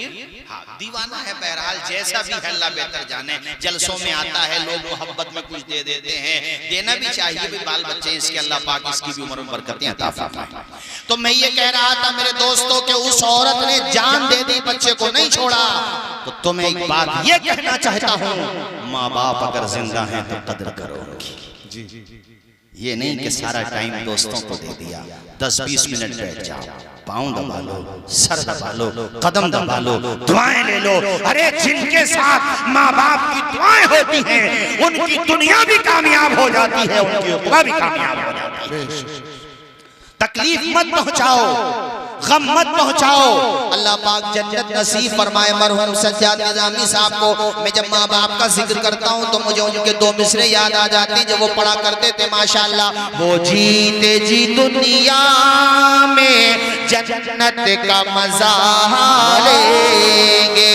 हाँ दीवाना है बहरहाल, जैसा भी है अल्लाह बेहतर जाने। जलसों में आता है, लोग मोहब्बत में कुछ दे देते हैं, देना भी चाहिए भी, बाल बच्चे इसके अल्लाह पाक इसकी भी उम्र में बरकतें अता फरमाए। तो मैं ये कह रहा था मेरे दोस्तों कि उस औरत ने जान दे दी, बच्चे को नहीं छोड़ा। तो तुम्हें एक बात ये कहना चाहता हूँ, माँ बाप अगर जिंदा हैं तो कदर करो उनकी। ये नहीं कि सारा टाइम दोस्तों को दे दिया, 10-20 मिनट बैठ जाओ, पाँव दबा लो, सर दबा लो, कदम दबा लो, दुआएं ले लो। अरे जिनके साथ माँ बाप की दुआएं होती हैं उनकी दुनिया भी कामयाब हो जाती है, उनकी उक़बा भी कामयाब हो जाती है। तकलीफ मत पहुंचाओ, गम मत पहुंचाओ। अल्लाह पाक जन्नत नसीब फरमाए मरहूम सज्जाद निज़ामी साहब को। मैं जब माँ बाप का जिक्र करता हूँ तो मुझे उनके 2 मिसरे याद आ जाती जब वो पढ़ा करते थे माशाअल्लाह। वो जीते जी दुनिया में जन्नत का मजा लेंगे,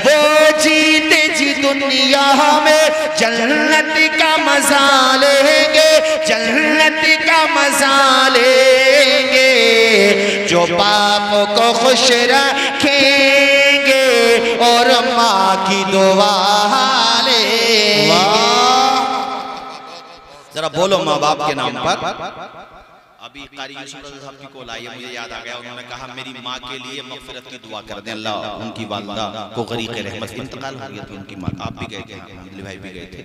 वो जीते जी दुनिया में जन्नत का मजा लेंगे, जन्नत का मजा लेंगे, जो बाप को खुश रखेंगे और माँ की दुआ लेंगे। जरा बोलो माँ बाप के नाम पर। अभी कारी यूसुफ रज़ा साहब की कॉल आई है, मुझे याद आ गया, उन्होंने कहा मेरी माँ के लिए मग़फ़िरत की दुआ कर दें, अल्लाह उनकी वालिदा को गरीक़ रहमत, इंतकाल हो गया था उनकी माँ, आप भी गए थे, अब्दुल भाई भी गए थे,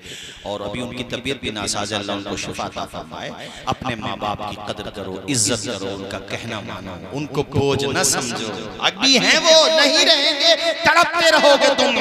और अभी उनकी तबीयत भी नासाज है, अल्लाह उनको शिफा अता फरमाए। अपने माँ बाप की कदर करो, इज्जत करो, उनका कहना मानो, उनको बोझ न समझो। अभी हैं वो, नहीं रहेंगे, तड़पते रहोगे तुम,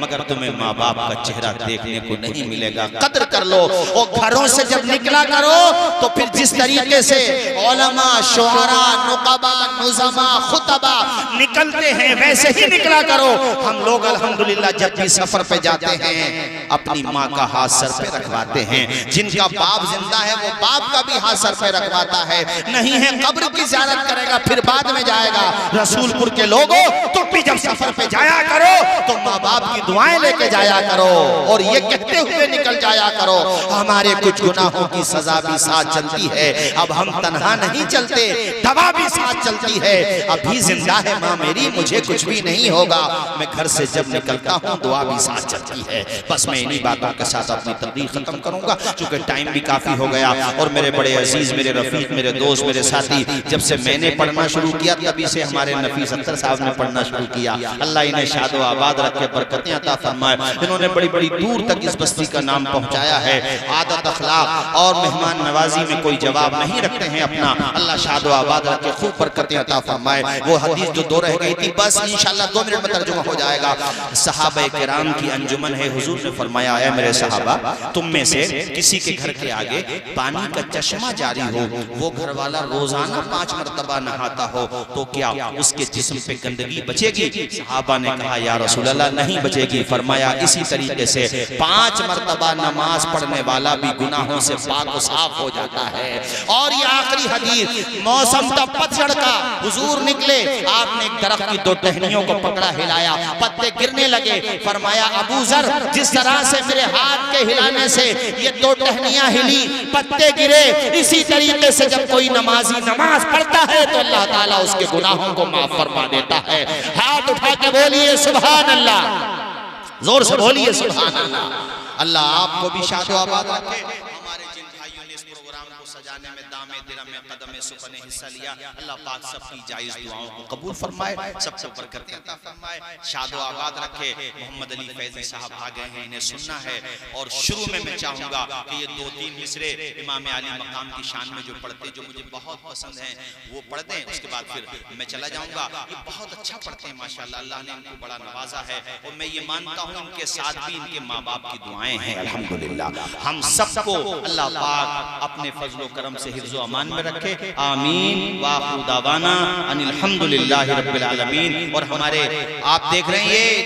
मगर तुम्हें माँ बाप का चेहरा देखने को नहीं मिलेगा। कदर कर लो। और घरों से जब निकला करो तो फिर जिस तरीके से उलमा, शुअरा, नुक़बा, नुज़मा, खुतबा निकलते हैं वैसे ही निकला करो। हम लोग अल्हम्दुलिल्लाह जब भी सफर पे जाते हैं अपनी माँ का हाथ सर पे रखवाते हैं। जिनका बाप जिंदा है वो बाप का भी हाथ सर पे रखवाता है। नहीं है कब्र की ज़ियारत करेगा फिर बाद में जाएगा। रसूलपुर के लोगों तुम भी जब सफर पे जाया करो तो माँ बाप की दुआएं लेके जाया करो और ये कहते हुए निकल जाया करो हमारे कुछ गुनाहों की सजा भी साथ चलती है। अब हम तन्हा नहीं चलते, दवा भी साथ चलती है। अभी जिंदा है माँ मेरी, मुझे कुछ भी नहीं होगा। मैं घर से जब निकलता हूँ दुआ भी साथ चलती है। बस मैं इन्हीं बातों के साथ अपनी तकरीर खत्म करूंगा क्योंकि टाइम भी काफी हो गया। और मेरे बड़े अजीज, मेरे रफीक, मेरे दोस्त, मेरे साथी, जब से मैंने पढ़ना शुरू किया तभी से हमारे नफीस अख्तर साहब ने पढ़ना शुरू किया। अल्लाह इन्हें शादो आबाद रख के बरकतें अता फरमाए। इन्होंने बड़ी बड़ी दूर तक इस बस्ती का नाम पहुंचाया है। आदत, अखलाक और मेहमान नवाजी में कोई जवाब नहीं रखते हैं अपना। अल्लाह शादो आबाद रख के खूब बरकतें अता फरमाए। वो हदीस जो 2 रह गई थी बस इंशाअल्लाह 2 मिनट में तर्जुमा हो जाएगा। सहाबा किराम की अंजुमन है। हुजूर ने फरमाया है मेरे सहाबा, तुम में से किसी के घर के आगे पानी का चश्मा जारी हो, वो घर वाला रोजाना 5 मरतबा नहाता हो तो क्या उसके जिस्म पे गंदगी बचेगी? सहाबा ने कहा या रसूल अल्लाह नहीं बचेगी। फरमाया इसी तरीके से 5 मरतबा नमाज पढ़ने वाला भी गुनाहों से पाक साफ हो जाता है। और ये आखिरी हदीस, मौसम था पतझड़ का, हुजूर निकले, आपने एक दरख्त की 2 टहनियों को पकड़ा, हिलाया, पत्ते गिरने लगे। फरमाया अबू जर, जिस तरह से मेरे हाथ के हिलाने से ये 2 टहनियां हिली, पत्ते गिरे, इसी तरीके से जब कोई नमाजी नमाज पढ़ता है तो अल्लाह ताला उसके गुनाहों को माफ फरमा देता है। हाथ उठा के बोलिए सुभान अल्लाह, जोर से बोलिए सुभान अल्लाह। अल्लाह आपको भी शादो आबाद रखे। हमारे जिन भाइयों ने इस प्रोग्राम को सजाने में दामे तेरा में कदम सुफन हिस्सा लिया। अल्लाह पाक सबकी जायज दुआओं को कबूल फरमाए, सबको बरकतें अता फरमाए, शादो आबाद रखे। मोहम्मद अली फैजी साहब आ गए हैं, इन्हें सुनना है। और शुरू में मैं चाहूंगा कि ये 2-3 मिसरे इमाम आली मकाम की शान में जो पढ़ते, जो मुझे बहुत पसंद हैं, वो पढ़ दें। उसके बाद फिर मैं चला जाऊंगा। ये बहुत अच्छा पढ़ते हैं माशाल्लाह, अल्लाह ने इनको बड़ा नवाजा है। और मैं ये मानता हूँ इनके साथ भी इनके माँ बाप की दुआएं हैं अल्हम्दुलिल्लाह। हम सबको अल्लाह पाक अपने फजलो करम से हिफ्ज़ो अमान में रखे। आमीन। वाखिरु दावाना अनिल हम्दुलिल्लाहि रब्बिल आलमीन। और हमारे आप देख रहे हैं ये